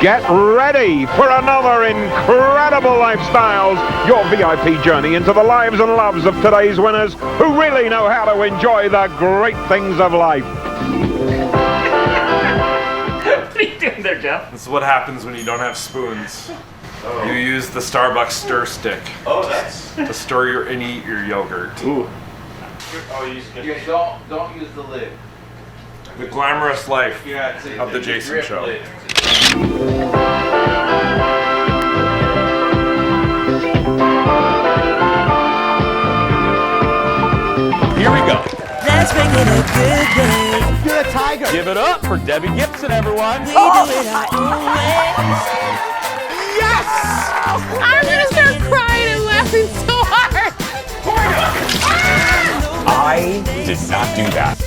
Get ready for another incredible Lifestyles, your VIP journey into the lives and loves of today's winners who really know how to enjoy the great things of life. What are you doing there, Jeff? This is what happens when you don't have spoons. Oh. You use the Starbucks stir stick. Oh, that's to stir and eat your yogurt. Ooh. Oh, you don't use the lid. The glamorous life Yeah, of the Jason Show. Lid. Here we go. Let's make it a good day. You're a tiger. Give it up for Debbie Gibson, everyone. We do it our own way. Yes! I'm gonna start crying and laughing so hard. I did not do that.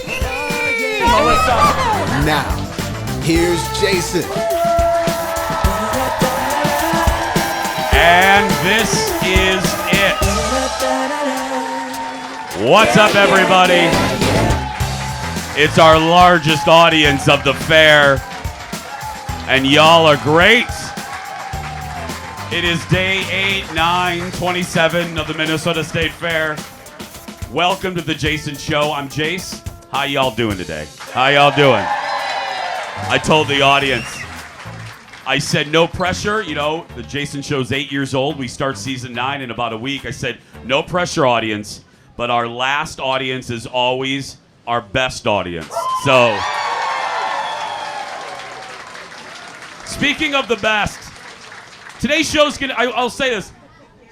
Now, here's Jason. And this is it. What's up, everybody? It's our largest audience of the fair, and y'all are great. It is day 8, 9, 27 of the Minnesota State Fair. Welcome to the Jason Show. I'm Jace. How y'all doing today? How y'all doing? I told the audience, I said no pressure. You know, the Jason Show's 8 years old. We start season 9 in about a week. I said no pressure, audience, but our last audience is always our best audience. So, speaking of the best, today's show's gonna, I'll say this,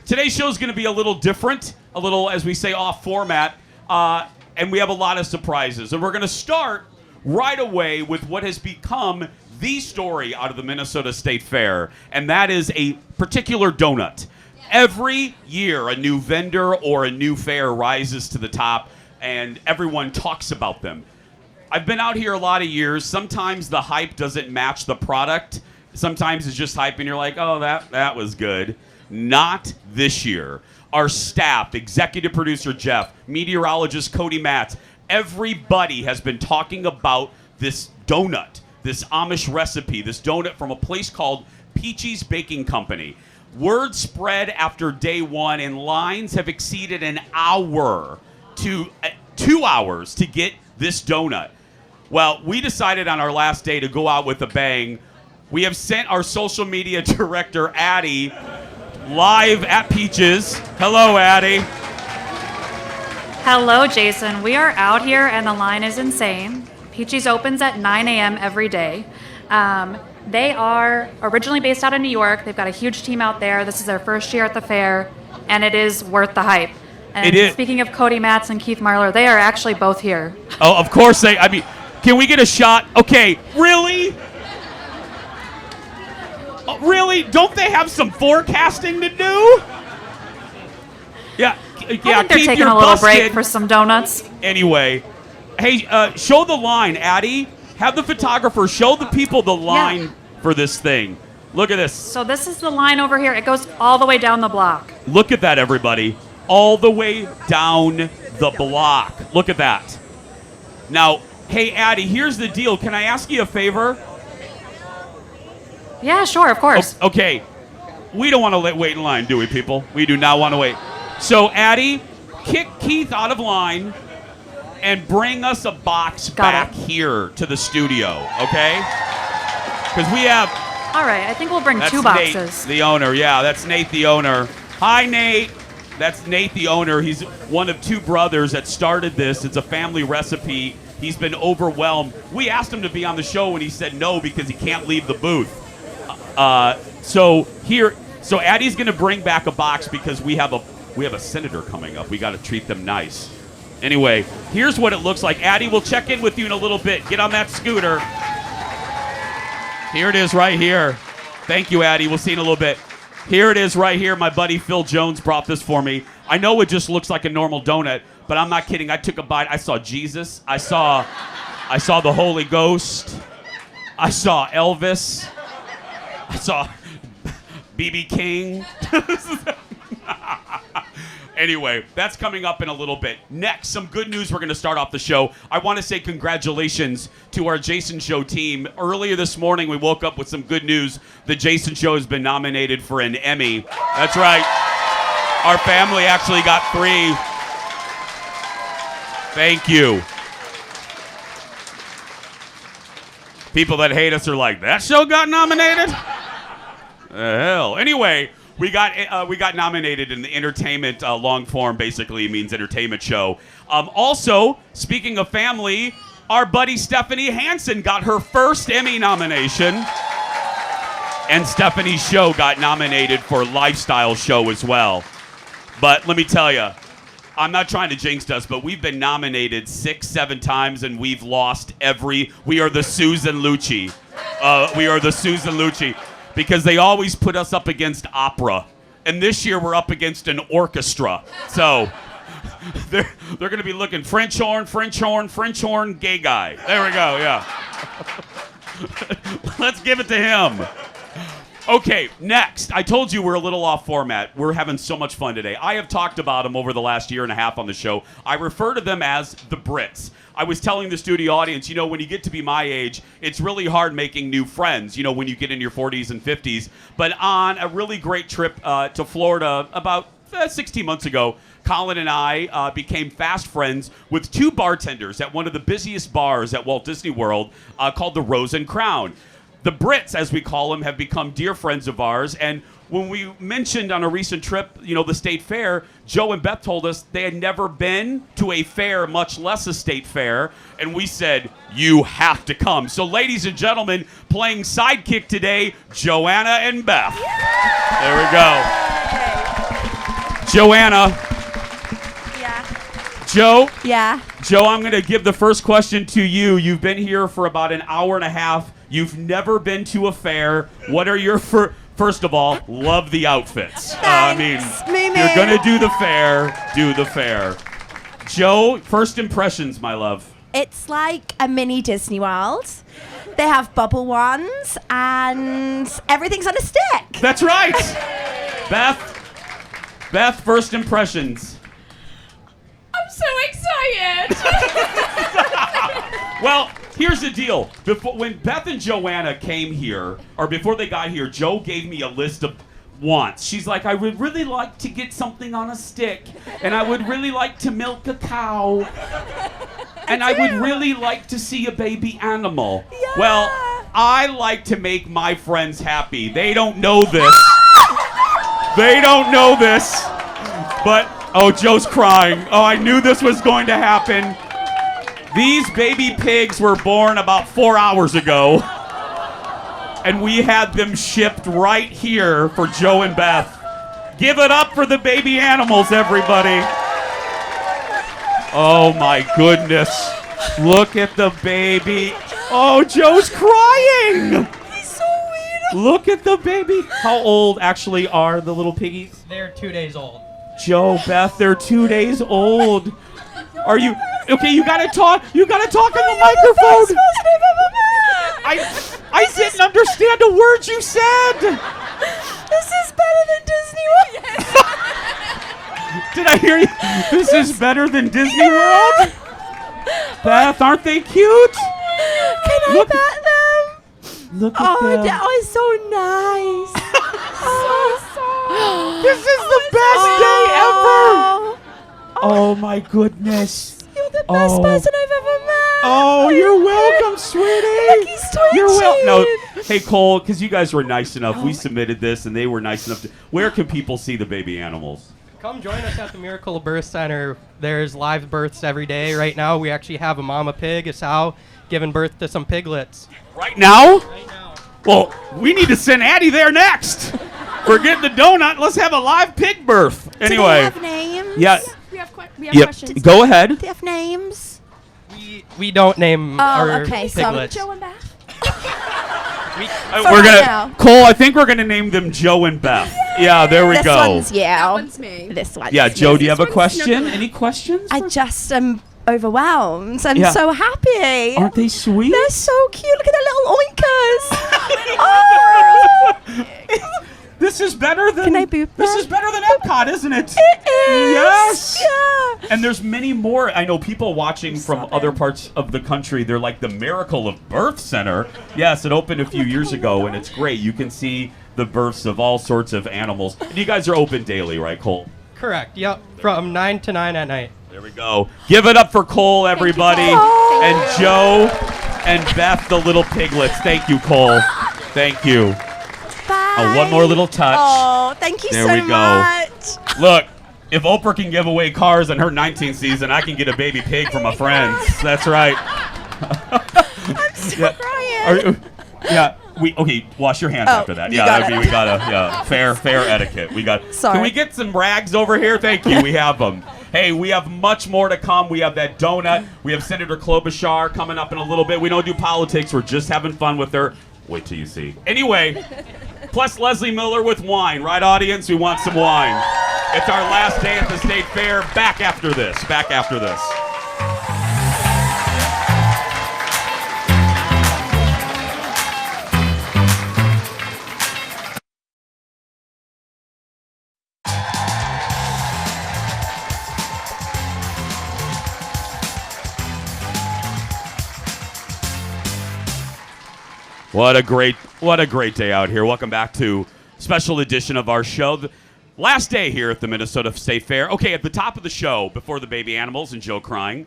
today's show's gonna be a little different, a little, as we say, off format, and we have a lot of surprises. And we're gonna start right away with what has become the story out of the Minnesota State Fair, and that is a particular donut. Every year, a new vendor or a new fair rises to the top, and everyone talks about them. I've been out here a lot of years. Sometimes the hype doesn't match the product. Sometimes it's just hype, and you're like, oh, that was good. Not this year. Our staff, executive producer Jeff, meteorologist Cody Matz, everybody has been talking about this donut, this Amish recipe, this donut from a place called Peachy's Baking Company. Word spread after day one, and lines have exceeded an hour to 2 hours to get this donut. Well, we decided on our last day to go out with a bang. We have sent our social media director, Addie, live at Peaches. Hello, Addie. Hello, Jason. We are out here, and the line is insane. Peachy's opens at 9 a.m. every day. They are originally based out of New York. They've got a huge team out there. This is their first year at the fair, and it is worth the hype. And it is. Speaking of Cody Matz and Keith Marler, they are actually both here. Oh, of course they. I mean, can we get a shot? Okay, really? Really? Don't they have some forecasting to do? Yeah. I think they're Keith, taking you're a little busted. break for some donuts. Anyway, hey, show the line, Addie. Have the photographer show the people the line for this thing. Look at this. So this is the line over here. It goes all the way down the block. Look at that, everybody. All the way down the block. Look at that. Now, hey, Addie, here's the deal. Can I ask you a favor? Yeah, sure, of course. Okay. We don't want to wait in line, do we, people? We do not want to wait. So, Addie, kick Keith out of line and bring us a box back here to the studio, okay? Because we have... All right, I think we'll bring That's two Nate, boxes. the owner. Yeah, that's Nate, the owner. Hi, Nate. That's Nate, the owner. He's one of two brothers that started this. It's a family recipe. He's been overwhelmed. We asked him to be on the show, and he said no because he can't leave the booth. So Addie's going to bring back a box because we have a senator coming up. We got to treat them nice. Anyway, here's what it looks like. Addie, we'll check in with you in a little bit. Get on that scooter. Here it is right here. Thank you, Addie. We'll see you in a little bit. Here it is right here. My buddy Phil Jones brought this for me. I know it just looks like a normal donut, but I'm not kidding. I took a bite. I saw Jesus. I saw the Holy Ghost. I saw Elvis. I saw B.B. King. Anyway, that's coming up in a little bit. Next, some good news. We're going to start off the show. I want to say congratulations to our Jason Show team. Earlier this morning, we woke up with some good news. The Jason Show has been nominated for an Emmy. That's right. Our family actually got 3. Thank you. People that hate us are like, that show got nominated? The hell. Anyway, we got nominated in the entertainment long form. Basically means entertainment show. Also, speaking of family, our buddy Stephanie Hansen got her first Emmy nomination. And Stephanie's show got nominated for Lifestyle Show as well. But let me tell you, I'm not trying to jinx us, but we've been nominated 6-7 times, and we've lost every. We are the Susan Lucci. We are the Susan Lucci because they always put us up against opera, and this year we're up against an orchestra. So they're going to be looking French horn, gay guy. There we go. Yeah. Let's give it to him. Okay, next. I told you we're a little off format. We're having so much fun today. I have talked about them over the last year and a half on the show. I refer to them as the Brits. I was telling the studio audience, you know, when you get to be my age, it's really hard making new friends, you know, when you get in your 40s and 50s. But on a really great trip to Florida about 16 months ago, Colin and I became fast friends with 2 bartenders at one of the busiest bars at Walt Disney World called the Rose and Crown. The Brits, as we call them, have become dear friends of ours. And when we mentioned on a recent trip, you know, the state fair, Joe and Beth told us they had never been to a fair, much less a state fair. And we said, you have to come. So, ladies and gentlemen, playing sidekick today, Joanna and Beth. There we go. Joanna. Yeah. Joe? Yeah. Joe, I'm going to give the first question to you. You've been here for about an hour and a half. You've never been to a fair. What are your first of all, love the outfits. Thanks, Mimi. You're going to do the fair. Joe, first impressions, my love. It's like a mini Disney World. They have bubble ones and everything's on a stick. That's right. Beth, first impressions. I'm so excited. Well, here's the deal. When Beth and Joanna came here, or before they got here, Joe gave me a list of wants. She's like, I would really like to get something on a stick, and I would really like to milk a cow, and I would really like to see a baby animal. Yeah. Well, I like to make my friends happy. They don't know this. But, oh, Joe's crying. Oh, I knew this was going to happen. These baby pigs were born about 4 hours ago, and we had them shipped right here for Joe and Beth. Give it up for the baby animals, everybody. Oh, my goodness. Look at the baby. Oh, Joe's crying. He's so weird. Look at the baby. How old actually are the little piggies? They're 2 days old. Joe, Beth, they're 2 days old. Are you okay? You gotta talk. You gotta talk in the microphone. I didn't understand a word you said. This is better than Disney World. Did I hear you? This is better than Disney World. Beth, aren't they cute? Can I pet them? Look at them. That was so nice. This is the best day ever. Oh my goodness. You're the best person I've ever met. Oh, you're welcome, sweetie. Look, he's twitching. You're welcome. No, hey Cole, because you guys were nice enough. We submitted this, and they were nice enough to. Where can people see the baby animals? Come join us at the Miracle Birth Center. There's live births every day. Right now, we actually have a mama pig, a sow, giving birth to some piglets. Right now? Right now. Well, we need to send Addie there next. Forget the donut. Let's have a live pig birth. Anyway. Do they have names? Yeah. We have Yep. questions. Go ahead. Do they have names? We don't name our okay. piglets. Joe and Beth. We're gonna now. Cole. I think we're gonna name them Joe and Beth. Yeah, there we This go. one's you. That one's me. This one's Yeah, Joe. Do you have a one's question? snuggling. Any questions? I just am overwhelmed. I'm Yeah. so happy. Aren't they sweet? They're so cute. Look at their little oinkers. Oh. This is better than. Can I boop This them? is better than Epcot, isn't it? It is. Yeah. Yes! Yeah. And there's many more. I know people watching from other parts of the country. They're like the Miracle of Birth Center. Yes, it opened a few years ago, and it's great. You can see the births of all sorts of animals. And you guys are open daily, right, Cole? Correct. Yep. From 9 to 9 at night. There we go. Give it up for Cole, everybody. And Joe and Beth, the little piglets. Thank you, Cole. Thank you. Bye. Oh, one more little touch. Oh, thank you There so we go. much. Look, if Oprah can give away cars in her 19th season, I can get a baby pig from my friends. That's right. I'm still crying. Okay, wash your hands Oh, after that. you Yeah, got it. we gotta, fair etiquette. Sorry. Can we get some rags over here? Thank you. We have them. Hey, we have much more to come. We have that donut. We have Senator Klobuchar coming up in a little bit. We don't do politics. We're just having fun with her. Wait till you see. Anyway, plus Leslie Miller with wine. Right, audience? We want some wine. It's our last day at the State Fair. Back after this. What a great day out here. Welcome back to special edition of our show. The last day here at the Minnesota State Fair. Okay, at the top of the show, before the baby animals and Joe crying,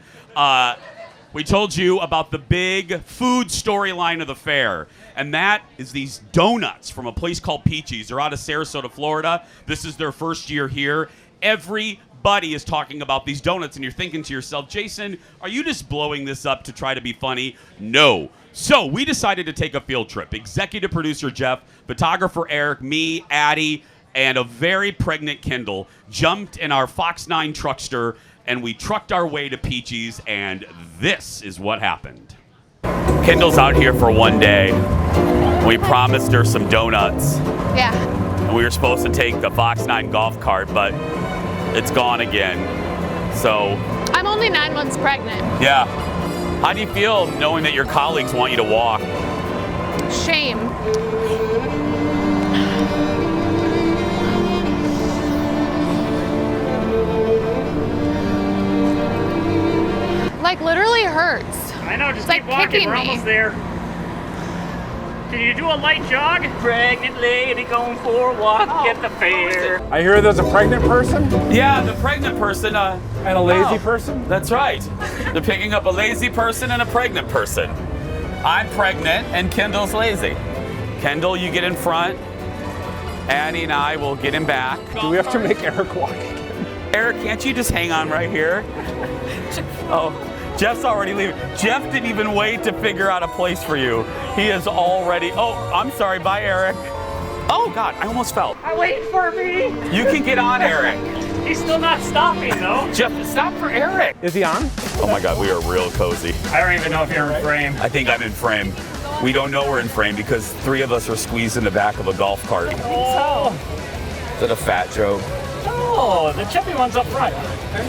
we told you about the big food storyline of the fair. And that is these donuts from a place called Peachy's. They're out of Sarasota, Florida. This is their first year here. Everybody is talking about these donuts, and you're thinking to yourself, Jason, are you just blowing this up to try to be funny? No. So we decided to take a field trip. Executive producer Jeff, photographer Eric, me, Addie, and a very pregnant Kendall jumped in our Fox 9 truckster, and we trucked our way to Peachy's, and this is what happened. Kendall's out here for one day. We promised her some donuts. Yeah. And we were supposed to take the Fox 9 golf cart, but it's gone again. So. I'm only 9 months pregnant. Yeah. How do you feel knowing that your colleagues want you to walk? Shame. Like literally hurts. I know, just It's keep like walking, kicking we're me. almost there. Can you do a light jog? Pregnant lady going for a walk at the fair. I hear there's a pregnant person Yeah, the pregnant person. and a lazy person. That's right. They're picking up a lazy person and a pregnant person. I'm pregnant and Kendall's lazy. Kendall, you get in front. Addie and I will get in back. Do we have to make Eric walk again? Eric, can't you just hang on right here? Oh, Jeff's already leaving. Jeff didn't even wait to figure out a place for you. He is already. Oh, I'm sorry. Bye, Eric. Oh, God, I almost fell. Wait for me. You can get on, Eric. He's still not stopping though. Jeff, stop for Eric. Is he on? Oh, my God, we are real cozy. I don't even know if you're in frame. I think I'm in frame. We don't know we're in frame because 3 of us are squeezed in the back of a golf cart. Is Oh, that a fat joke? oh, the chubby one's up front.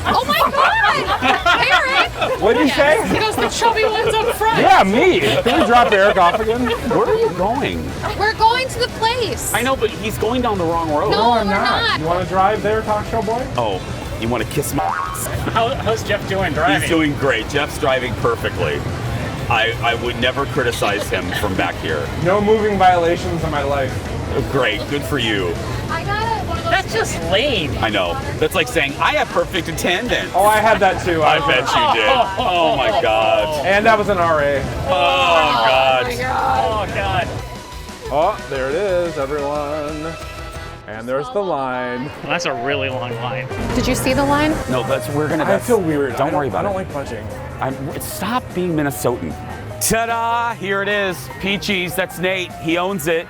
Oh my god! Eric! What did you say? He goes, the chubby one's up front. Yeah, me. Can we drop Eric off again? Where are you going? We're going to the place. I know, but he's going down the wrong road. No, we're not. You want to drive there, talk show boy? Oh, you want to kiss my ass? How's Jeff doing driving? He's doing great. Jeff's driving perfectly. I would never criticize him from back here. No moving violations in my life. Great, good for you. I got one of those. That's just lame. I know. That's like saying, I have perfect attendance. Oh, I had that too. I bet you did. Oh my God. And that was an RA. Oh God. Oh God. Oh, there it is, everyone. And there's the line. Well, that's a really long line. Did you see the line? No, we're gonna. I feel weird. Don't worry about I it. don't like punching. Stop being Minnesotan. Ta-da! Here it is. Peachy's. That's Nate. He owns it.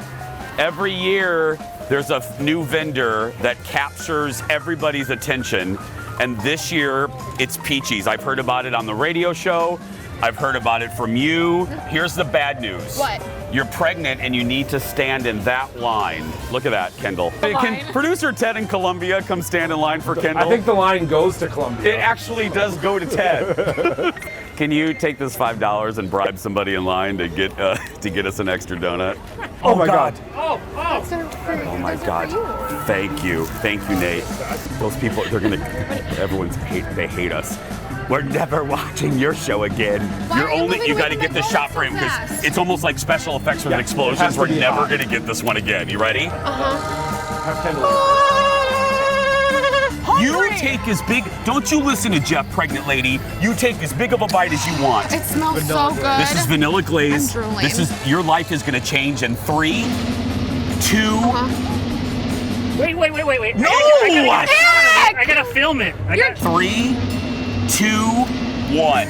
Every year, there's a new vendor that captures everybody's attention. And this year, it's Peachy's. I've heard about it on the radio show. I've heard about it from you. Here's the bad news. What? You're pregnant and you need to stand in that line. Look at that, Kendall. Can producer Ted in Columbia come stand in line for Kendall? I think the line goes to Columbia. It actually does go to Ted. Can you take this $5 and bribe somebody in line to get us an extra donut? Oh my God. Oh my God. Thank you, Nate. Those people, they hate us. We're never watching your show again. You got to get this shot for him because it's almost like special effects with explosions. We're never going to get this one again. You ready? You take as big, don't you listen to Jeff, pregnant lady. You take as big of a bite as you want. It smells so good. This is vanilla glaze. I'm drooling. Your life is going to change in 3, 2. Wait. No! I gotta film it. 3, 2, 1.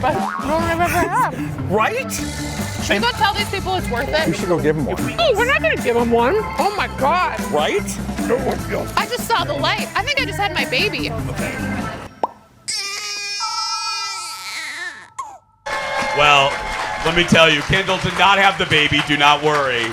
I've ever had. Right? Should we go tell these people it's worth it? We should go give them one. Oh, we're not gonna give them one. Oh my God. Right? I just saw the light. I think I just had my baby. Well, let me tell you, Kendall did not have the baby. Do not worry.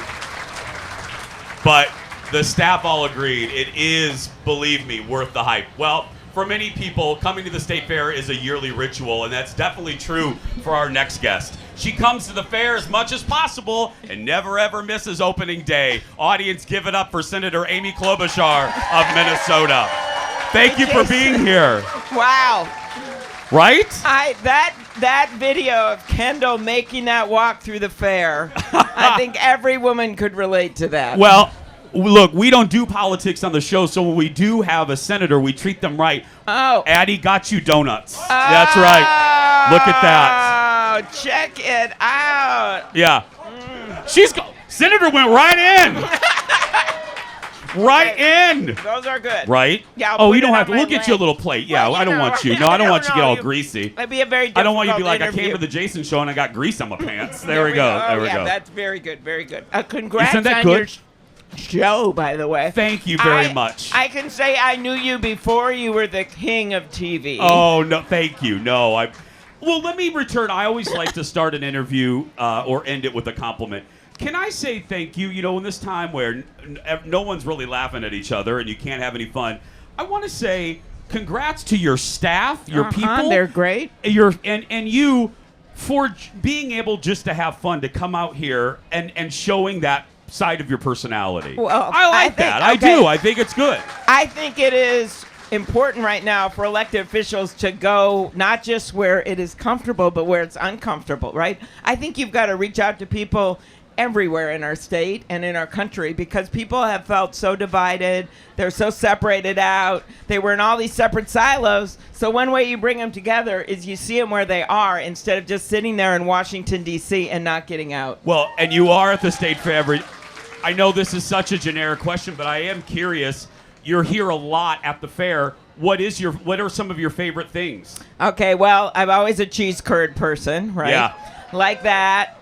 But the staff all agreed. It is, believe me, worth the hype. Well, for many people, coming to the State Fair is a yearly ritual, and that's definitely true for our next guest. She comes to the fair as much as possible and never ever misses opening day. Audience, give it up for Senator Amy Klobuchar of Minnesota. Thank you for being here. Wow. Right? That video of Kendall making that walk through the fair, I think every woman could relate to that. Well, look, we don't do politics on the show, so when we do have a senator, we treat them right. Oh. Addie got you donuts. That's right. Look at that. Oh, check it out. Yeah. Senator went right in. Right in. Those are good. Right? Yeah. You don't have to. We'll get you a little plate. Yeah, I don't want you. No, I don't want you to get all greasy. That'd be a very difficult I don't want you to be like, interview. I came to the Jason show and I got grease on my pants. There we go. go. There we yeah, go. That's very good. Very good. Congrats Isn't that on good? your show, by the way. Thank you very much. I can say I knew you before you were the king of TV. Oh, no, thank you. No, well, let me return. I always like to start an interview or end it with a compliment. Can I say thank you? You know, in this time where no one's really laughing at each other and you can't have any fun, I want to say congrats to your staff, your people. They're great. And you for being able just to have fun, to come out here and showing that side of your personality. Well, I like that. okay. I do. I think it's good. I think it is important right now for elected officials to go not just where it is comfortable, but where it's uncomfortable, right? I think you've got to reach out to people everywhere in our state and in our country because people have felt so divided. They're so separated out. They were in all these separate silos. So one way you bring them together is you see them where they are instead of just sitting there in Washington, D.C. and not getting out. Well, and you are at the State Fair. I know this is such a generic question, but I am curious. You're here a lot at the fair. What are some of your favorite things? Okay, well, I'm always a cheese curd person, right? Yeah. Like that.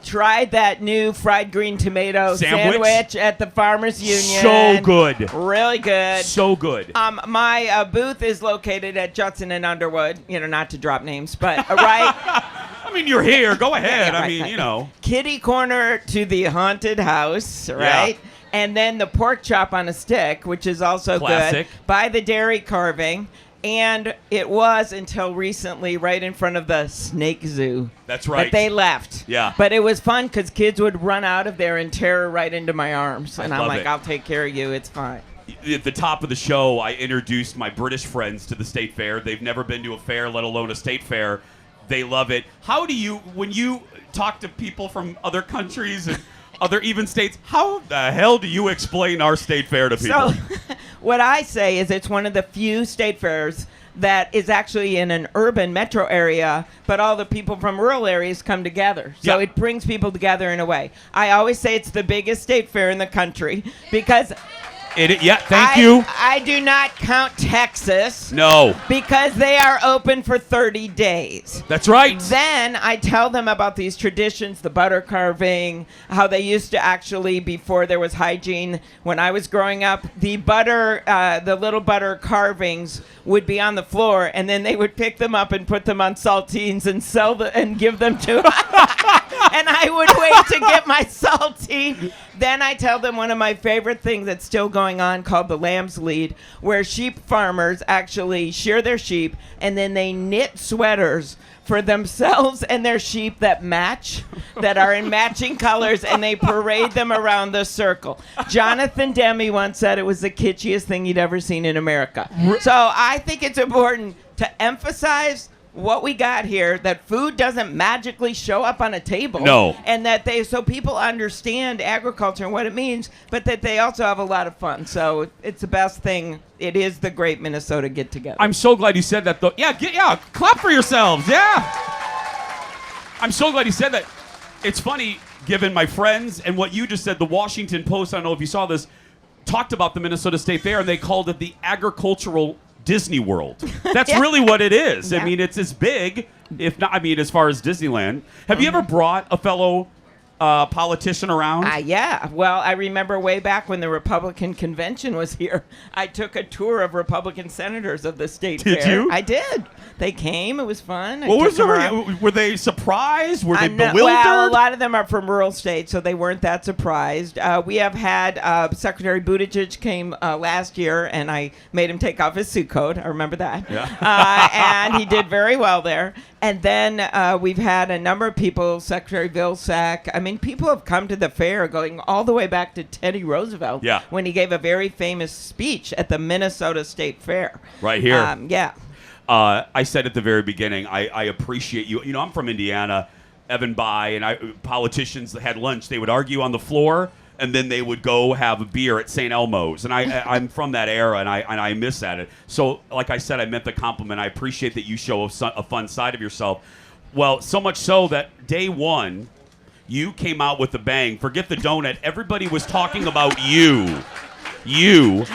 Tried that new fried green tomato sandwich at the Farmers Union. So good. Really good. So good. My booth is located at Judson and Underwood. You know, not to drop names, but right. I mean, you're here. Go ahead. Yeah, right. You know. Kitty corner to the haunted house, right? Yeah. And then the pork chop on a stick, which is also classic. Good. By the dairy carving. And it was until recently right in front of the snake zoo. That's right. But they left. Yeah. But it was fun because kids would run out of there in terror right into my arms. And I'm like, I'll take care of you. It's fine. At the top of the show, I introduced my British friends to the State Fair. They've never been to a fair, let alone a State Fair. They love it. How do you, when you talk to people from other countries and other even states, how the hell do you explain our State Fair to people? So what I say is it's one of the few state fairs that is actually in an urban metro area, but all the people from rural areas come together. So it brings people together in a way. I always say it's the biggest state fair in the country because... Thank you. I do not count Texas. No. Because they are open for 30 days. That's right. Then I tell them about these traditions, the butter carving, how they used to actually, before there was hygiene, when I was growing up, the little butter carvings would be on the floor, and then they would pick them up and put them on saltines and and give them to and I would wait to get my saltine. Then I tell them one of my favorite things that's still going on called the Lamb's Lead, where sheep farmers actually shear their sheep and then they knit sweaters for themselves and their sheep that match, that are in matching colors, and they parade them around the circle. Jonathan Demme once said it was the kitschiest thing he'd ever seen in America. So I think it's important to emphasize what we got here, that food doesn't magically show up on a table. No. And that so people understand agriculture and what it means, but that they also have a lot of fun. So it's the best thing. It is the great Minnesota get together. I'm so glad you said that, though. Yeah, clap for yourselves. Yeah. I'm so glad you said that. It's funny, given my friends and what you just said, the Washington Post, I don't know if you saw this, talked about the Minnesota State Fair, and they called it the agricultural Disney World. That's really what it is. Yeah. I mean, it's as big, if not, I mean, as far as Disneyland. Have you ever brought a fellow politician around? Yeah. Well, I remember way back when the Republican convention was here, I took a tour of Republican senators of the state fair. Did you? I did. They came. It was fun. What was were they surprised? Were they bewildered? Well, a lot of them are from rural states, so they weren't that surprised. We have had Secretary Buttigieg came last year, and I made him take off his suit coat. I remember that. Yeah. And he did very well there. And then we've had a number of people, Secretary Vilsack. I mean, people have come to the fair going all the way back to Teddy Roosevelt when he gave a very famous speech at the Minnesota State Fair. Right here. Yeah. I said at the very beginning, I appreciate you. You know, I'm from Indiana, Evan Bayh, and politicians that had lunch. They would argue on the floor, and then they would go have a beer at St. Elmo's. And I'm from that era, and I miss that. So, like I said, I meant the compliment. I appreciate that you show a fun side of yourself. Well, so much so that day one, you came out with a bang. Forget the donut. Everybody was talking about you. You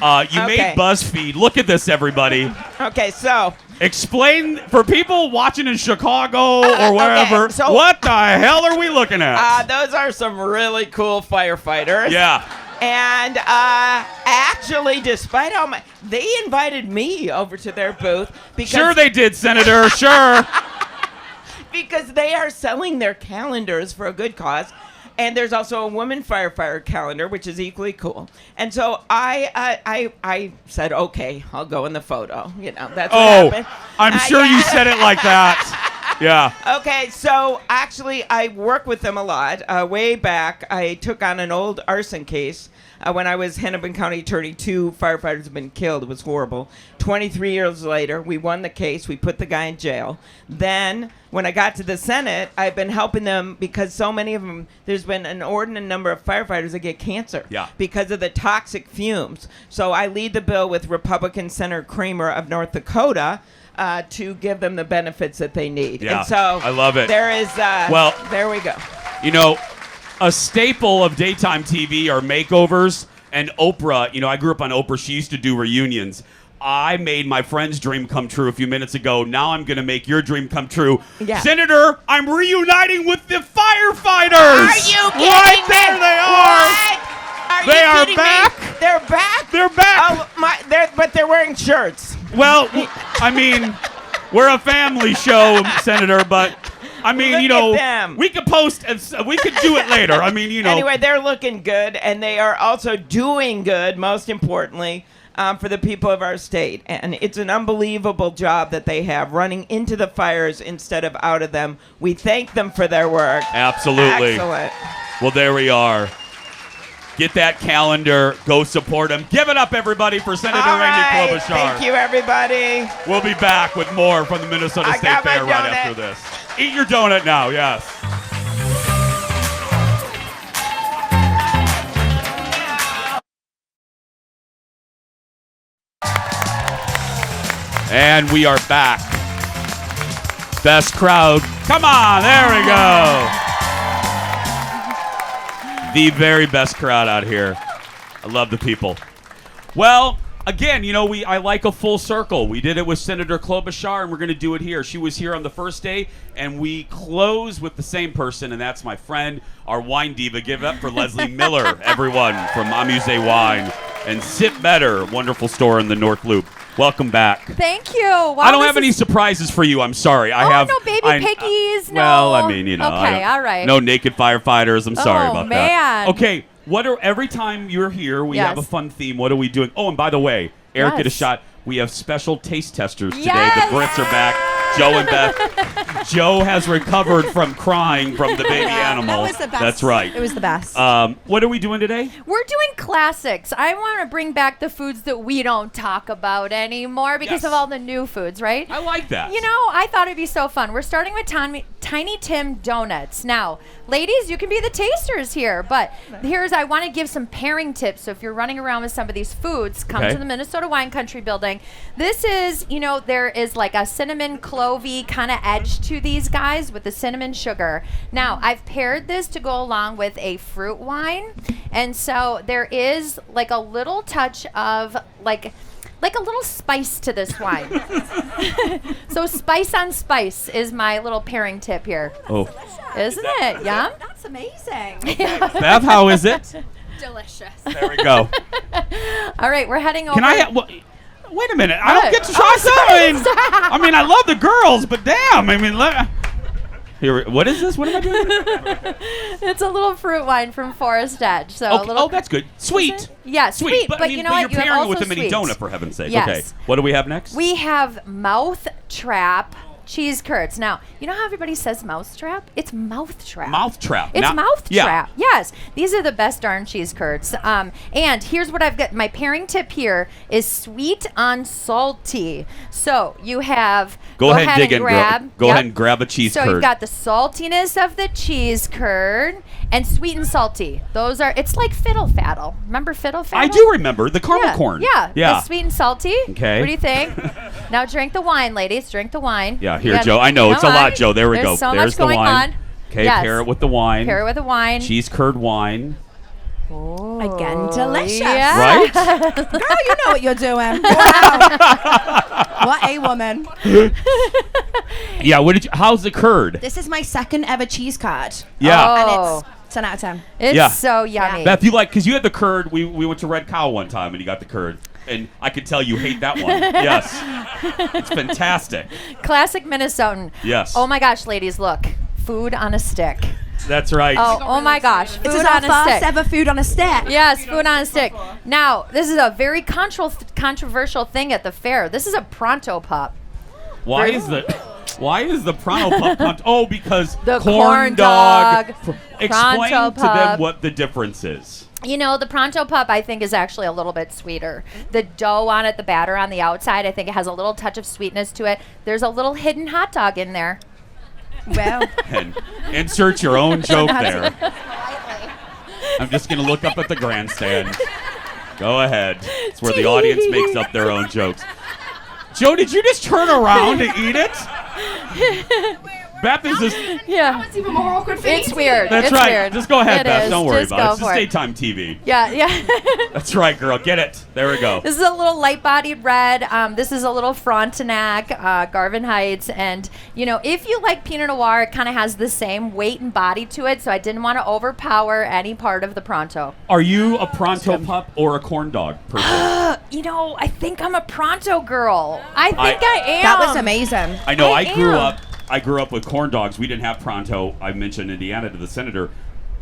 made BuzzFeed. Look at this, everybody. Okay, so explain for people watching in Chicago or wherever. Okay, so, what the hell are we looking at? Those are some really cool firefighters. Yeah. And actually, despite all they invited me over to their booth because sure they did, Senator. Sure. Because they are selling their calendars for a good cause. And there's also a woman firefighter calendar, which is equally cool. And so I said, okay, I'll go in the photo. You know, that's what happened. I'm sure you said it like that. Yeah. Okay, so actually I work with them a lot. Way back, I took on an old arson case. When I was Hennepin County Attorney, 2 firefighters had been killed. It was horrible. 23 years later, we won the case. We put the guy in jail. Then, when I got to the Senate, I've been helping them because so many of them, there's been an inordinate number of firefighters that get cancer because of the toxic fumes. So I lead the bill with Republican Senator Kramer of North Dakota to give them the benefits that they need. Yeah, and so I love it. There is, well, there we go. You know, a staple of daytime TV are makeovers, and Oprah, you know, I grew up on Oprah. She used to do reunions. I made my friend's dream come true a few minutes ago. Now I'm going to make your dream come true. Yeah. Senator, I'm reuniting with the firefighters. Are you kidding right me? there they are. What? They are kidding back. Me? They're back? They're back. Oh, but they're wearing shirts. Well, I mean, we're a family show, Senator, but I mean, Look you know, at them. we could post, we could do it later. I mean, you know. Anyway, they're looking good, and they are also doing good, most importantly, for the people of our state. And it's an unbelievable job that they have, running into the fires instead of out of them. We thank them for their work. Absolutely. Excellent. Well, there we are. Get that calendar. Go support him. Give it up, everybody, for Senator Randy Klobuchar. Thank you, everybody. We'll be back with more from the Minnesota State Fair right after this. Eat your donut now, yes. And we are back. Best crowd. Come on, there we go. The very best crowd out here. I love the people. Well, again, you know, I like a full circle. We did it with Senator Klobuchar, and we're going to do it here. She was here on the first day, and we close with the same person, and that's my friend, our wine diva. Give it up for Leslie Miller, everyone, from Amuse Wine. And Sip Better, wonderful store in the North Loop. Welcome back. Thank you. Wow, I don't have any surprises for you. I'm sorry. I have no baby piggies. No. Well, I mean, Okay, all right. No naked firefighters. I'm sorry about man. that. Okay. Every time you're here, we have a fun theme. What are we doing? Oh, and by the way, Eric, get a shot. We have special taste testers today. Yes. The Brits are back. Joe and Beth. Joe has recovered from crying from the baby animal. That was the best. That's right. It was the best. What are we doing today? We're doing classics. I want to bring back the foods that we don't talk about anymore because of all the new foods, right? I like that. You know, I thought it'd be so fun. We're starting with Tiny Tim Donuts. Now, ladies, you can be the tasters here, but I want to give some pairing tips. So if you're running around with some of these foods, come to the Minnesota Wine Country building. This is, there is like a cinnamon clovey kind of edge to these guys with the cinnamon sugar. Now, I've paired this to go along with a fruit wine. And so there is like a little touch of like a little spice to this wine. So spice on spice is my little pairing tip here. Oh. Isn't it? Yum? That's amazing. Bev, how is it? Delicious. There we go. All right, we're heading over. Can I wait a minute. I don't get to try something. I mean, I love the girls, but damn. I mean, here. What is this? What am I doing? It's a little fruit wine from Forest Edge. So Okay. Oh, that's good. Sweet. Yeah, sweet. But, But, I mean, you know but what? you're You have pairing it also with a mini sweet. donut, for heaven's sake. Yes. Okay. What do we have next? We have Mouth Trap cheese curds. Now, you know how everybody says mouse trap? It's mouth trap. Mouth trap. It's Now- mouth yeah. trap. Yes. These are the best darn cheese curds. And here's what I've got. My pairing tip here is sweet on salty. So you have. Go ahead and dig and in, girl. grab. Go ahead and grab a cheese so curd. you've got the saltiness of the cheese curd and sweet and salty. Those are. It's like fiddle faddle. Remember fiddle faddle? I do remember the caramel corn. Yeah. Yeah. The sweet and salty. Okay. What do you think? Now drink the wine, ladies. Drink the wine. Yeah, You here, gotta- Joe. I know. It's a Come lot, on. Joe. There we There's go. So There's much the going wine. on. Okay, Yes. pair it with the wine. Pair it with the wine. Cheese curd wine. Again, delicious. Yeah. Right? Girl, you know what you're doing. Wow. What a woman. Yeah, how's the curd? This is my second ever cheese card. Yeah. Oh. And it's 10 out of 10. It's Yeah. so yummy. Beth, you because you had the curd. We went to Red Cow one time and you got the curd. And I could tell you hate that one. Yes. It's fantastic. Classic Minnesotan. Yes. Oh my gosh, ladies, look. Food on a stick. That's right. Oh my gosh. Food This is our on a first stick. ever food on a stick. Yes, food on a stick. Now, this is a very controversial thing at the fair. This is a pronto pup. Why is the Pronto Pup? Oh, because The corn dog. Explain Pronto to them Pup. what the difference is. You know, the Pronto Pup, I think, is actually a little bit sweeter. The dough on it, the batter on the outside, I think it has a little touch of sweetness to it. There's a little hidden hot dog in there. Well. And insert your own joke there. I'm just going to look up at the grandstand. Go ahead. It's where the audience makes up their own jokes. Joe, did you just turn around to eat it? Beth is just... Yeah. It's even more awkward for It's me. weird. That's It's right. weird. Just go ahead, It Beth. is. Don't worry Just about it. go It's just for it. daytime TV. Yeah. That's right, girl. Get it. There we go. This is a little light-bodied red. This is a little Frontenac, Garvin Heights. And, you know, if you like Pinot Noir, it kind of has the same weight and body to it, so I didn't want to overpower any part of the Pronto. Are you a Pronto Pup or a corn dog person? You know, I think I'm a Pronto girl. I think I am. That was amazing. I know. I grew am. up. I grew up with corn dogs. We didn't have Pronto. I mentioned Indiana to the senator.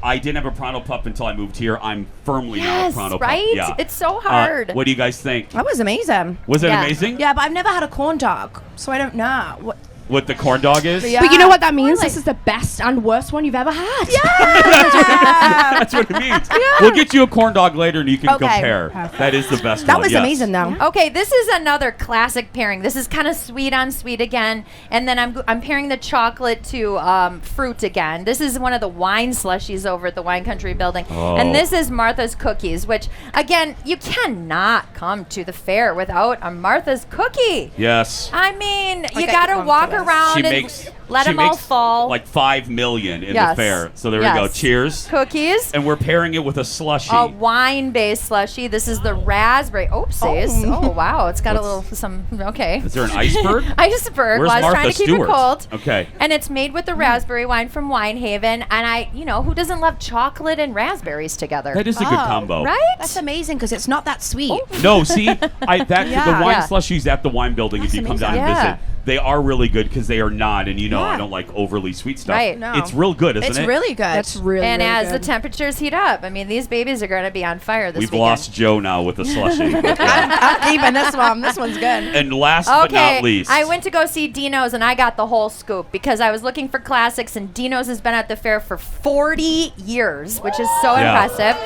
I didn't have a Pronto Pup until I moved here. I'm firmly now a Yes, Pronto right? Pup. Yeah. It's so hard. What do you guys think? That was amazing. Was it Yeah. amazing? Yeah, but I've never had a corn dog, so I don't know. What the corn dog is? Yeah. But you know what that means? Really? This is the best and worst one you've ever had. That's what it means. We'll get you a corn dog later and you can Okay. compare. That is the best That one. was yes. amazing, though. Okay, this is another classic pairing. This is kind of sweet on sweet again, and then I'm pairing the chocolate to fruit again. This is one of the wine slushies over at the Wine Country building, Oh. and this is Martha's Cookies, which again you cannot come to the fair without a Martha's cookie. Yes. I mean, you get gotta one walk for this. around She and makes Let She them all makes fall. like 5 million in Yes. the fair. So there we go. Yes. Cheers. Cookies. And we're pairing it with a slushie. A wine-based slushy. This is the raspberry. Oopsies. Oh, wow. It's got a little okay. Is there an iceberg? Iceberg. Where's Well, I was Martha trying to keep Stewart? it cold. Okay. And it's made with the raspberry wine from Winehaven. And who doesn't love chocolate and raspberries together? That is a good combo. Right? That's amazing because it's not that sweet. No, see, the wine Yeah. slushies at the wine building, if you come down and Yeah. visit, they are really good because they are not, and I don't like overly sweet stuff. Right. No. It's real good, isn't It's it? really good. That's really, And really as good. the temperatures heat up, I mean, these babies are going to be on fire this We've weekend. lost Joe now with the slushie. But yeah. I'm keeping this one. This one's good. And last but not least, I went to go see Dino's and I got the whole scoop because I was looking for classics and Dino's has been at the fair for 40 years, which is so Yeah. impressive.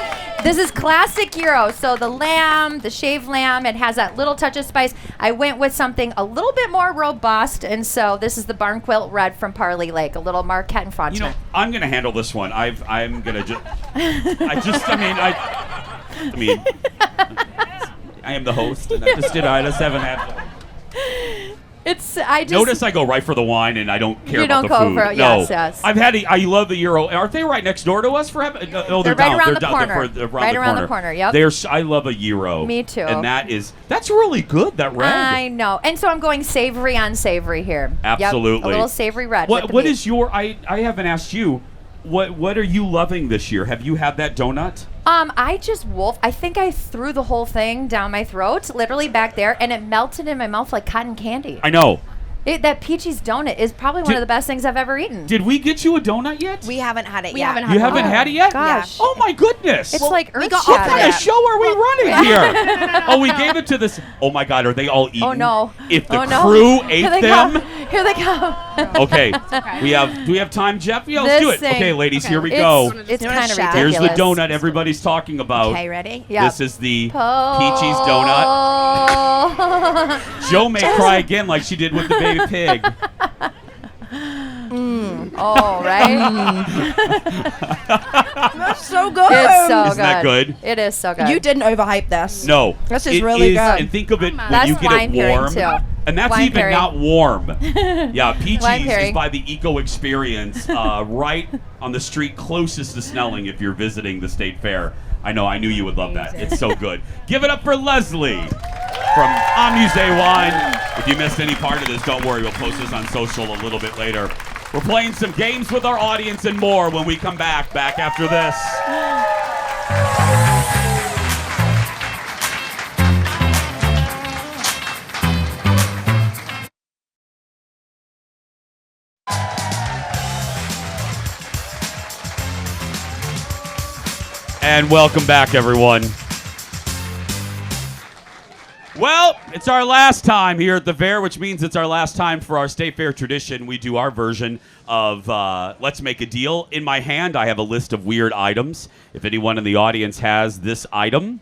This is classic gyro. So the lamb, the shaved lamb, it has that little touch of spice. I went with something a little bit more robust, and so this is the Barn Quilt Red from Parley Lake, a little Marquette and Frontenac. I'm going to handle this one. I'm going to just... I mean, I am the host, and I just haven't had... Notice I go right for the wine, and I don't care You about don't the go food. for it. Yes, yes. I love the Euro. Aren't they right next door to us? No, they're right down. around They're the down. corner. They're Right around the corner, yep. I love a Euro. Me too. And that's really good. That red. I know. And so I'm going savory on savory here. Yep, Absolutely. a little savory red. with the What meat. is your? I haven't asked you. What are you loving this year? Have you had that donut? I just I think I threw the whole thing down my throat, literally back there, and it melted in my mouth like cotton candy. I know. That Peachy's donut is probably one of the best things I've ever eaten. Did we get you a donut yet? We haven't had it We yet. haven't had You it haven't yet. had it yet? Gosh. Oh my goodness. It's like we earth got What kind shattering. of show are we running here? Oh, we gave it to this. Oh my God, are they all eating? Oh no. If the Oh, no. crew Here ate they them. come. Here they come. Okay. Do we have time, Jeff? Yeah, let's This do it. thing- Okay, ladies, here we It's go. kind of ridiculous. Here's the donut everybody's talking about. Okay, ready? Yeah. This is the Peachy's donut. donut. Joe may cry again like she did with the baby pig. Oh, right? That's so good. It's so Isn't that good? It is so good. You didn't overhype this. No. This is it really good. And think of it when That's you get wine it pairing, warm. too. And that's Wine even pairing. not warm. Yeah, Wine Peachy's is pairing. by the Eco Experience, right on the street closest to Snelling if you're visiting the State Fair. I know, I knew you would love that. It's so good. Give it up for Leslie from Amusé Wine. If you missed any part of this, don't worry. We'll post this on social a little bit later. We're playing some games with our audience and more when we come back after this. And welcome back, everyone. Well, it's our last time here at the fair, which means it's our last time for our State Fair tradition. We do our version of Let's Make a Deal. In my hand, I have a list of weird items. If anyone in the audience has this item,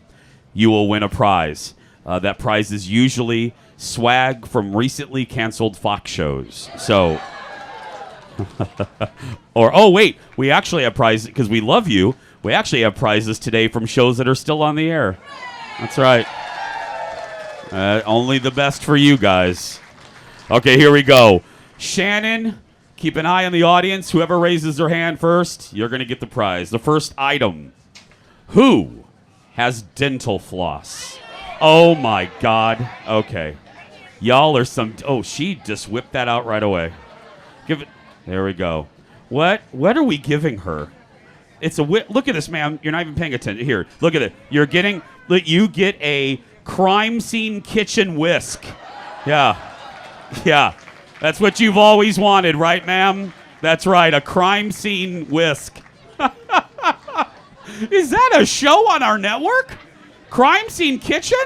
you will win a prize. That prize is usually swag from recently canceled Fox shows. So, oh wait, we actually have prizes because we love you. We actually have prizes today from shows that are still on the air. That's right. Only the best for you guys. Okay, here we go. Shannon, keep an eye on the audience. Whoever raises their hand first, you're going to get the prize. The first item. Who has dental floss? Oh, my God. Okay. Y'all are some... Oh, she just whipped that out right away. Give it... There we go. What are we giving her? It's a... Look at this, ma'am. You're not even paying attention. Here, look at it. You get a... crime scene kitchen whisk. Yeah. That's what you've always wanted, right, ma'am? That's right, a crime scene whisk. Is that a show on our network? Crime Scene Kitchen?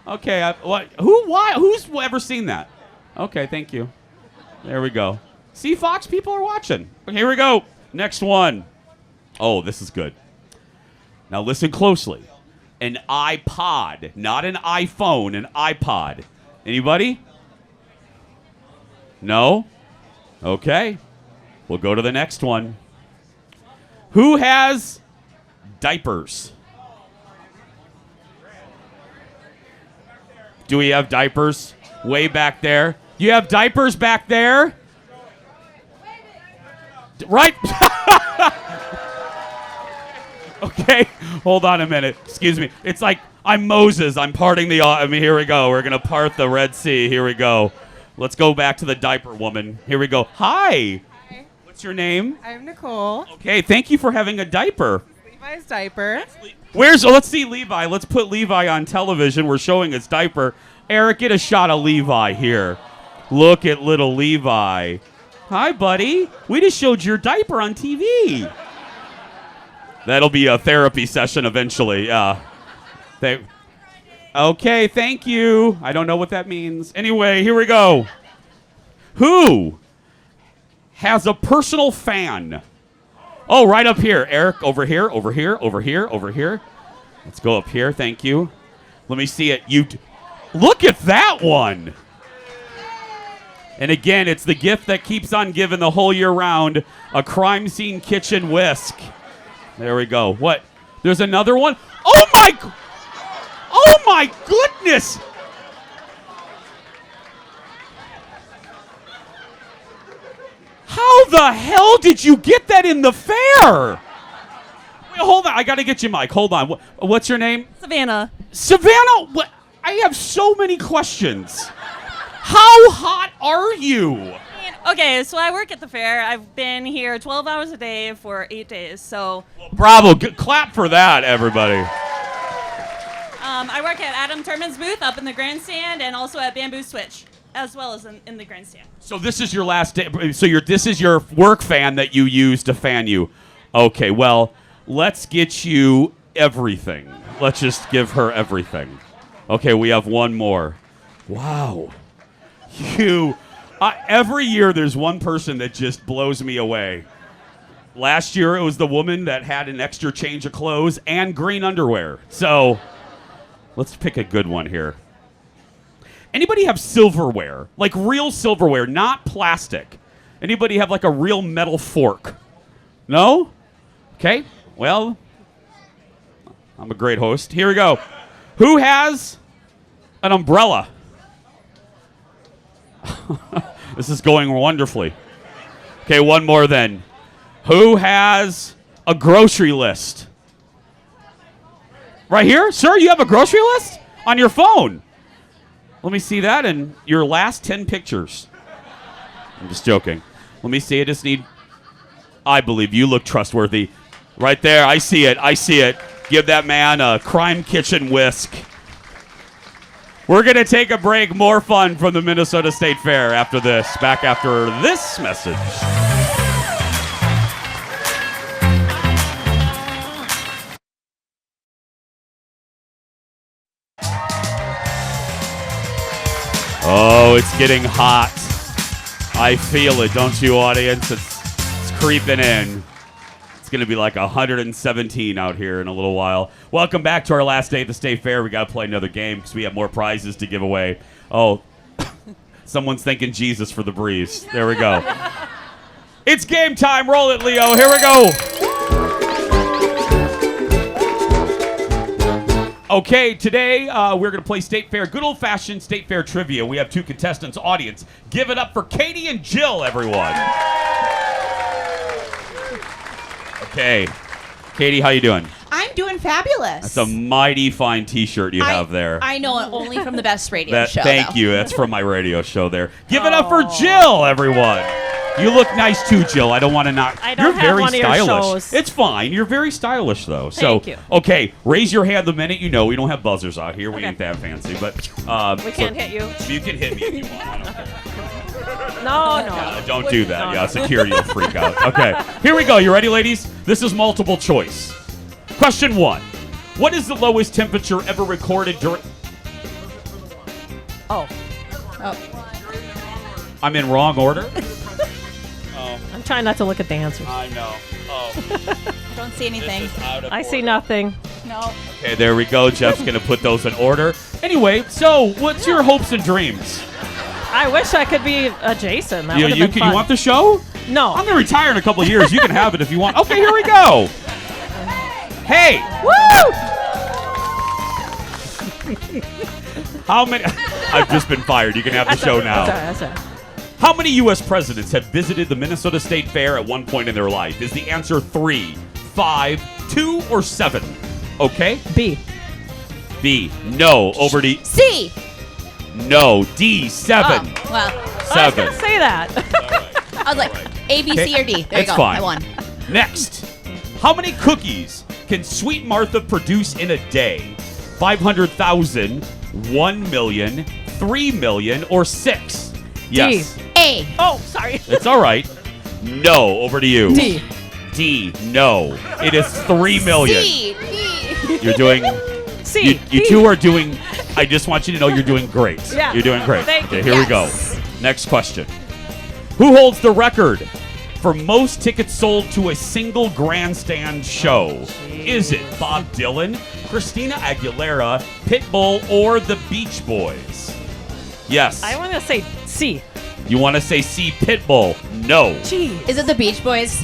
Okay, who's ever seen that? Okay, thank you. There we go. See, Fox people are watching. Okay, here we go. Next one. Oh, this is good. Now listen closely. An iPod, not an iPhone, an iPod. Anybody? No? Okay. We'll go to the next one. Who has diapers? Do we have diapers? Way back there. You have diapers back there? Right? Okay, hold on a minute. Excuse me. It's like I'm Moses. I'm parting the... here we go. We're going to part the Red Sea. Here we go. Let's go back to the diaper woman. Here we go. Hi. Hi. What's your name? I'm Nicole. Okay, thank you for having a diaper. Levi's diaper. Let's see Levi. Let's put Levi on television. We're showing his diaper. Eric, get a shot of Levi here. Look at little Levi. Hi, buddy. We just showed your diaper on TV. That'll be a therapy session eventually. Okay, thank you. I don't know what that means. Anyway, here we go. Who has a personal fan? Oh, right up here. Eric, over here, over here, over here, over here. Let's go up here. Thank you. Let me see it. Look at that one. And again, it's the gift that keeps on giving the whole year round. A crime scene kitchen whisk. There we go. What? There's another one? Oh my goodness! How the hell did you get that in the fair? Wait, hold on. I got to get you, Mike. Hold on. What's your name? Savannah. Savannah? What? I have so many questions. How hot are you? Okay, so I work at the fair. I've been here 12 hours a day for 8 days, so... Bravo. Clap for that, everybody. I work at Adam Turman's booth up in the grandstand and also at Bamboo Switch, as well as in the grandstand. So this is your last day. So this is your work fan that you use to fan you. Okay, well, let's get you everything. Let's just give her everything. Okay, we have one more. Wow. Every year there's one person that just blows me away. Last year it was the woman that had an extra change of clothes and green underwear. So let's pick a good one here. Anybody have silverware? Like real silverware, not plastic. Anybody have like a real metal fork? No? Okay, well, I'm a great host. Here we go. Who has an umbrella? This is going wonderfully. Okay, one more then. Who has a grocery list? Right here? Sir, you have a grocery list? On your phone. Let me see that and your last 10 pictures. I'm just joking. Let me see. I believe you look trustworthy. Right there. I see it. I see it. Give that man a crime kitchen whisk. We're going to take a break. More fun from the Minnesota State Fair after this. Back after this message. Oh, it's getting hot. I feel it, don't you, audience? It's creeping in. It's going to be like 117 out here in a little while. Welcome back to our last day at the State Fair. We got to play another game because we have more prizes to give away. Oh, someone's thanking Jesus for the breeze. There we go. It's game time. Roll it, Leo. Here we go. Okay, today we're going to play State Fair, good old-fashioned State Fair trivia. We have two contestants. Audience, give it up for Katie and Jill, everyone. Okay. Katie, how you doing? I'm doing fabulous. That's a mighty fine T-shirt you have there. I know it only from the best radio show. Thank you. That's from my radio show there. Give it up for Jill, everyone. You look nice too, Jill. I don't want to knock. I don't You're have very one of your stylish. shows. It's fine. You're very stylish, though. Thank you. Okay, raise your hand the minute you know. We don't have buzzers out here. We ain't that fancy, but we can't hit you. You can hit me if you want. I don't care. No. Don't do that. No, Yeah, no. security will freak out. Okay, here we go. You ready, ladies? This is multiple choice. Question 1. What is the lowest temperature ever recorded during... Oh. I'm in wrong order? I'm trying not to look at the answers. I know. Oh. Don't see anything. I see nothing. No. Okay, there we go. Jeff's going to put those in order. Anyway, so what's your hopes and dreams? I wish I could be a Jason. That would have been fun. You want the show? No. I'm going to retire in a couple of years. You can have it if you want. Okay, here we go. Hey. Woo! How many? I've just been fired. You can have the show now. That's all right. How many U.S. presidents have visited the Minnesota State Fair at one point in their life? Is the answer 3, 5, 2, or 7? Okay. B. B. No. Over to C. No. D. 7. Oh, well. 7. I was going to say that. I was like, A, B, C, or D. There you It's go. fine. I won. Next. How many cookies can Sweet Martha produce in a day? 500,000, 1 million, 3 million, or 6? Yes. A. Oh, sorry. It's all right. No. Over to you. D. D. No. It is 3 million. C. D. You're doing. C. You two are doing. I just want you to know you're doing great. Yeah. You're doing great. Thank Okay, you. here we go. Next question. Who holds the record for most tickets sold to a single grandstand show? Is it Bob Dylan, Christina Aguilera, Pitbull, or the Beach Boys? Yes. I want to say C. You want to say C, Pitbull? No. Gee. Is it the Beach Boys?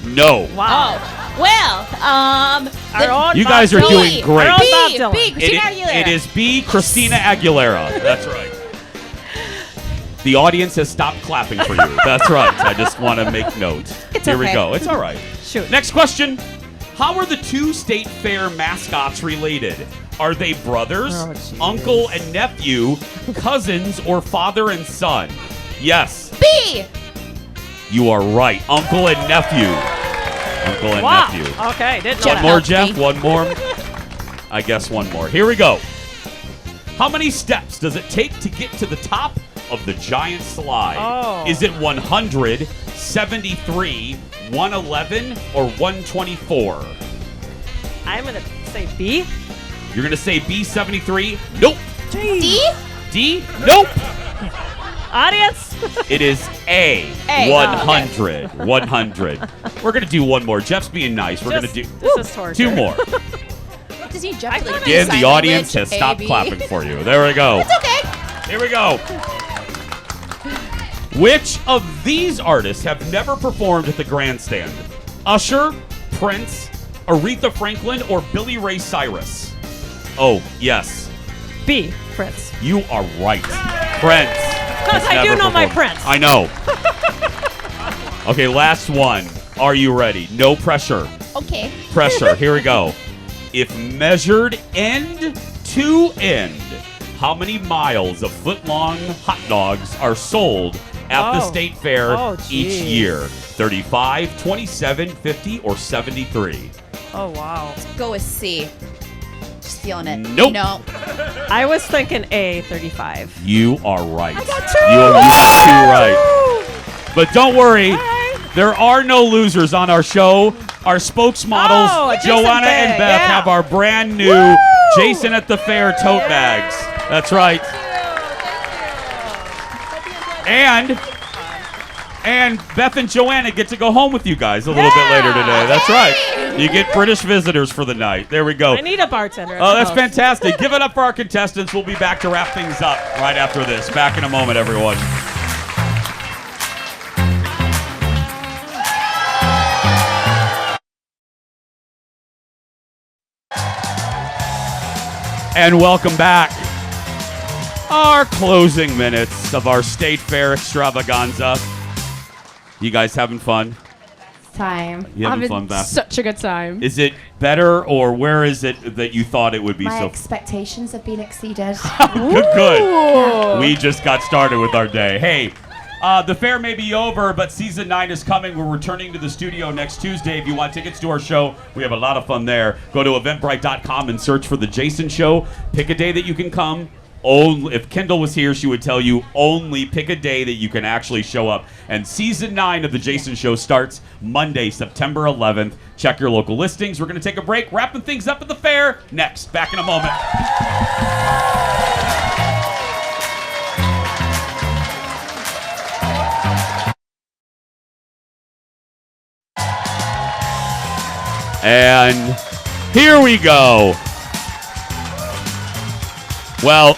No. Wow. Oh, well, Our own You Bob guys are Dylan. doing great. Our own Bob B. Dylan. B. Christina Aguilera. It is B, Christina Aguilera. That's right. The audience has stopped clapping for you. That's right. I just want to make note. Here we okay. go. It's all right. Shoot. Next question. How are the two state fair mascots related? Are they brothers, uncle and nephew, cousins, or father and son? Yes. B. You are right. Uncle and nephew. Uncle and Wow. nephew. Okay, didn't know One that. more, Jeff. One more. I guess one more. Here we go. How many steps does it take to get to the top of the giant slide? Oh. Is it 100, 73, 111, or 124? I'm going to say B. You're going to say B73? Nope. D. D? Nope. Audience. It is A. A. 100. 100. We're going to do one more. Jeff's being nice. We're going to do This is torture. 2 more. Does he jump to like Again, sign the audience language? has stopped A, B. clapping for you. There we go. It's okay. Here we go. Which of these artists have never performed at the grandstand? Usher, Prince, Aretha Franklin, or Billy Ray Cyrus? Oh, yes. B. Prince. You are right. Prince. Because has I do never know my performed. Prince. I know. Okay, last one. Are you ready? No pressure. Okay. Pressure. Here we go. If measured end to end, how many miles of foot-long hot dogs are sold at the state fair each geez. year? 35, 27, 50, or 73? Oh, wow. Go with C. Just feeling it. Nope. No. I was thinking A, 35. You are right. I got 2. You got 2 right. But don't worry, there are no losers on our show. Our spokesmodels, Jason Joanna Bag, and Beth, yeah. have our brand new Jason at the Fair tote bags. That's right. And Beth and Joanna get to go home with you guys a little bit later today. That's right. You get British visitors for the night. There we go. I need a bartender. Oh, that's fantastic. Give it up for our contestants. We'll be back to wrap things up right after this. Back in a moment, everyone. And welcome back. Our closing minutes of our State Fair extravaganza. You guys having fun? Time. You having fun, Beth? Such a good time. Is it better, or where is it that you thought it would be? My So expectations have been exceeded. good. We just got started with our day. Hey, the fair may be over, but season 9 is coming. We're returning to the studio next Tuesday. If you want tickets to our show, we have a lot of fun there. Go to eventbrite.com and search for The Jason Show. Pick a day that you can come. Only if Kendall was here, she would tell you only pick a day that you can actually show up. And season 9 of The Jason Show starts Monday, September 11th. Check your local listings. We're going to take a break, wrapping things up at the fair. Next, back in a moment. And here we go. Well,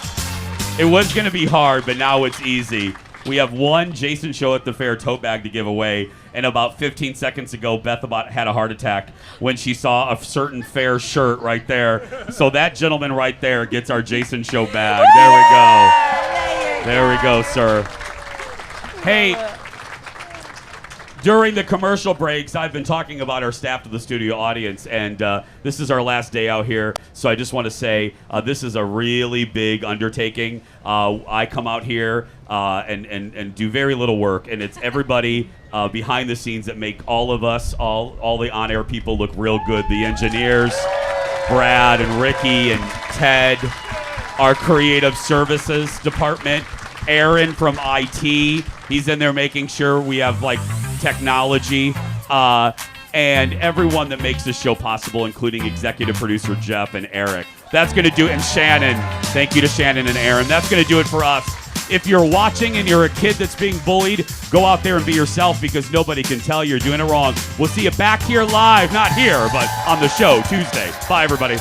it was going to be hard, but now it's easy. We have one Jason Show at the Fair tote bag to give away. And about 15 seconds ago, Beth about had a heart attack when she saw a certain fair shirt right there. So that gentleman right there gets our Jason Show bag. There we go. There we go, sir. Hey, during the commercial breaks, I've been talking about our staff to the studio audience, and this is our last day out here, so I just want to say this is a really big undertaking. I come out here and do very little work, and it's everybody behind the scenes that make all of us, all the on-air people look real good. The engineers, Brad and Ricky and Ted, our creative services department, Aaron from IT, he's in there making sure we have like technology, and everyone that makes this show possible, including executive producer Jeff and Eric. That's going to do it. And Shannon, thank you to Shannon and Aaron. That's going to do it for us. If you're watching and you're a kid that's being bullied, go out there and be yourself, because nobody can tell you're doing it wrong. We'll see you back here live, not here, but on the show Tuesday. Bye, everybody.